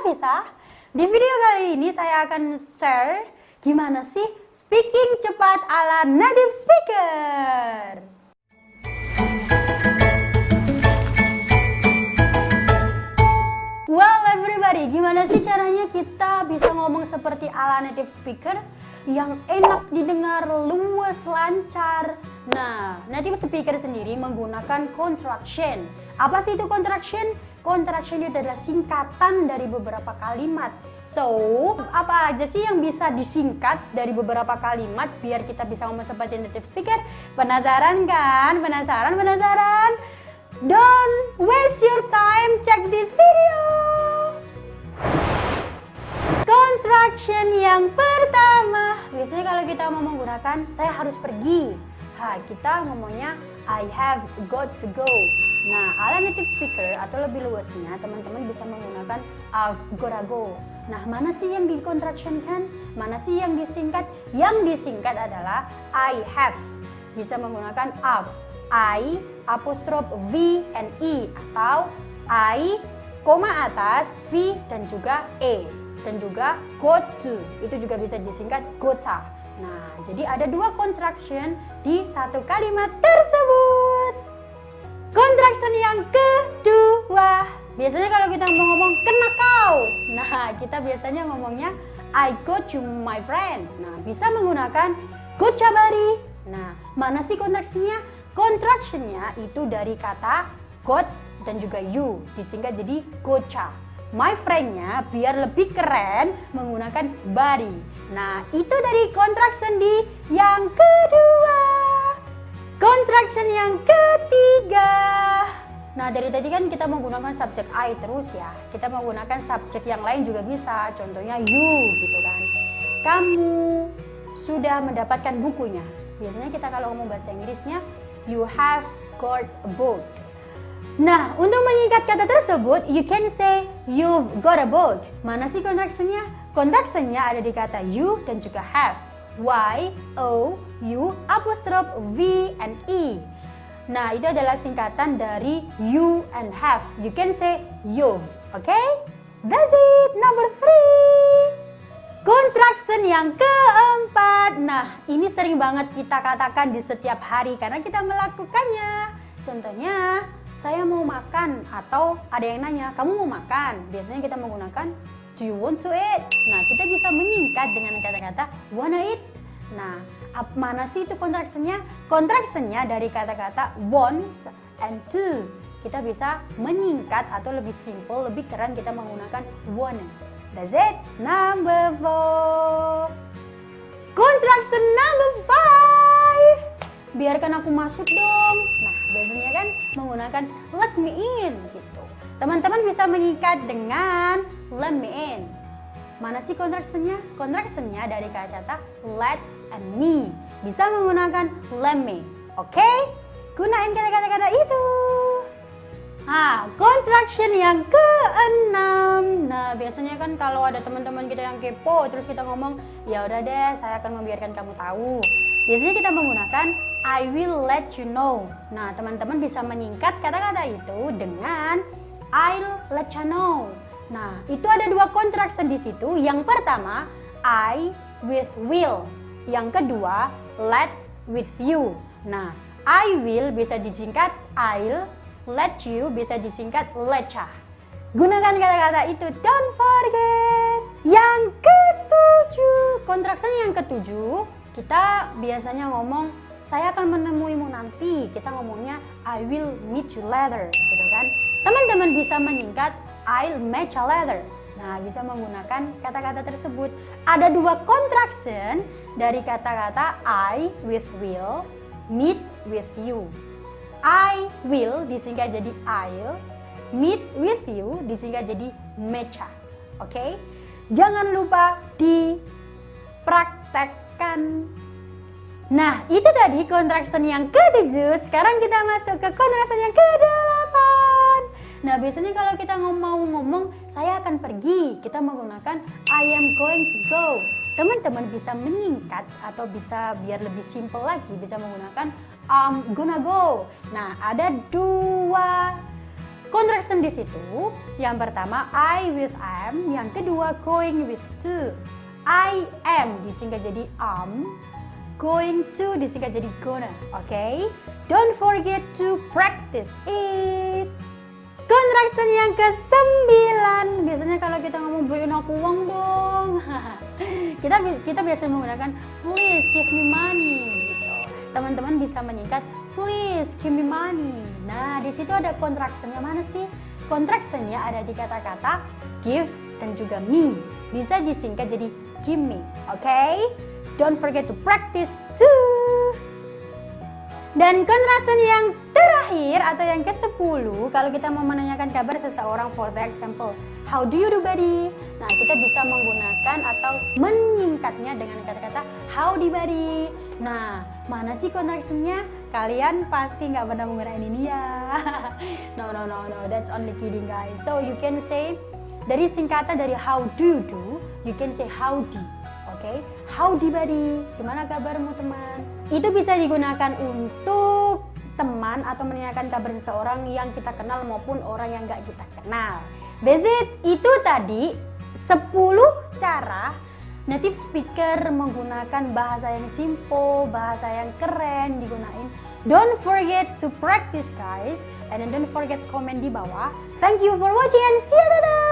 Nisa. Di video kali ini saya akan share gimana sih speaking cepat ala native speaker. Well everybody, gimana sih caranya kita bisa ngomong seperti ala native speaker yang enak didengar, luwes, lancar? Nah, native speaker sendiri menggunakan contraction. Apa sih itu contraction? Contraction itu adalah singkatan dari beberapa kalimat. So, apa aja sih yang bisa disingkat dari beberapa kalimat biar kita bisa ngomong seperti native speaker? Penasaran kan? Penasaran? Don't waste your time, check this video. Contraction yang pertama, biasanya kalau kita mau menggunakan saya harus pergi. Kita ngomongnya I have got to go. Nah, ala native speaker atau lebih luasnya teman-teman bisa menggunakan I've gotta go. Nah, mana sih yang dikontraksikan? Mana sih yang disingkat? Yang disingkat adalah I have. Bisa menggunakan I've. I, apostrof V and E, atau I, koma atas, V dan juga E. Dan juga go to, itu juga bisa disingkat gota. Nah, jadi ada dua contraction di satu kalimat tersebut. Contraction yang kedua, biasanya kalau kita mau ngomong kena kau, nah kita biasanya ngomongnya I got you my friend. Nah, bisa menggunakan gocha bari. Nah, mana sih kontraksinya? Contractionnya itu dari kata got dan juga you, disingkat jadi gocha. My friend-nya biar lebih keren menggunakan body. Nah, itu dari contraction di yang kedua. Contraction yang ketiga. Nah, dari tadi kan kita menggunakan subjek I terus ya. Kita menggunakan subjek yang lain juga bisa. Contohnya you gitu kan. Kamu sudah mendapatkan bukunya. Biasanya kita kalau ngomong bahasa Inggrisnya you have got a book. Nah, untuk menyingkat kata tersebut, you can say you've got a book. Mana sih contractionnya? Contractionnya ada di kata you dan juga have. Y, O, U, apostrof V and E. Nah, itu adalah singkatan dari you and have. You can say you've. Okay? That's it. Number 3. Contraction yang keempat. Nah, ini sering banget kita katakan di setiap hari karena kita melakukannya. Contohnya, saya mau makan, atau ada yang nanya, kamu mau makan? Biasanya kita menggunakan do you want to eat? Nah, kita bisa menyingkat dengan kata-kata wanna eat. Nah, mana sih itu contractionnya? Contractionnya dari kata-kata want and to. Kita bisa menyingkat atau lebih simple, lebih keren kita menggunakan wanna. That's it. Number 4. Contraction number 5. Biarkan aku masuk dong. Nah, biasanya kan menggunakan let me in gitu. Teman-teman bisa menyingkat dengan let me in. Mana sih contractionnya? Contractionnya dari kata-kata let and me. Bisa menggunakan let me. Oke? Gunain kata-kata itu. Contraction yang keenam. Nah, biasanya kan kalau ada teman-teman kita yang kepo, terus kita ngomong, ya udah deh, saya akan membiarkan kamu tahu. Biasanya kita menggunakan I will let you know. Nah, teman-teman bisa menyingkat kata-kata itu dengan I'll let you know. Nah, itu ada dua contraction di situ. Yang pertama, I with will. Yang kedua, let with you. Nah, I will bisa disingkat I'll, let you bisa disingkat letcha. Gunakan kata-kata itu, don't forget. Yang ketujuh, contraction yang ketujuh, kita biasanya ngomong saya akan menemuimu nanti. Kita ngomongnya I will meet you later, gitu kan? Teman-teman bisa menyingkat I'll meet you later. Nah, bisa menggunakan kata-kata tersebut. Ada dua contraction dari kata-kata I with will, meet with you. I will disingkat jadi I'll, meet with you disingkat jadi mecha. Oke? Jangan lupa dipraktekkan. Nah, itu tadi contraction yang ke-7. Sekarang kita masuk ke contraction yang ke-8. Nah, biasanya kalau kita mau ngomong saya akan pergi, kita menggunakan I am going to go. Teman-teman bisa menyingkat atau bisa biar lebih simple lagi, bisa menggunakan I'm gonna go. Nah, ada dua contraction di situ, yang pertama I with am, yang kedua going with to. I am disingkat jadi am, going to disingkat jadi gonna, oke? Don't forget to practice it. Contraction yang ke-9. Biasanya kalau kita ngomong beliin aku uang dong. kita biasa menggunakan please give me money gitu. Teman-teman bisa menyingkat please give me money. Nah, di situ ada contractionnya mana sih? Contractionnya ada di kata-kata give dan juga me. Bisa disingkat jadi give me, oke? Don't forget to practice too. Dan contraction yang terakhir atau yang ke-10, kalau kita mau menanyakan kabar seseorang, for the example, how do you do buddy? Nah, kita bisa menggunakan atau menyingkatnya dengan kata-kata howdy buddy. Nah, mana sih contractionnya? Kalian pasti nggak pernah menggunakan ini ya. No, that's only kidding guys. So you can say, dari singkatan dari how do, you can say howdy. Oke, howdy buddy, gimana kabarmu teman? Itu bisa digunakan untuk teman atau menanyakan kabar seseorang yang kita kenal maupun orang yang nggak kita kenal. That's it, itu tadi 10 cara native speaker menggunakan bahasa yang simple, bahasa yang keren digunain. Don't forget to practice guys, and then don't forget comment di bawah. Thank you for watching and see you, dadah!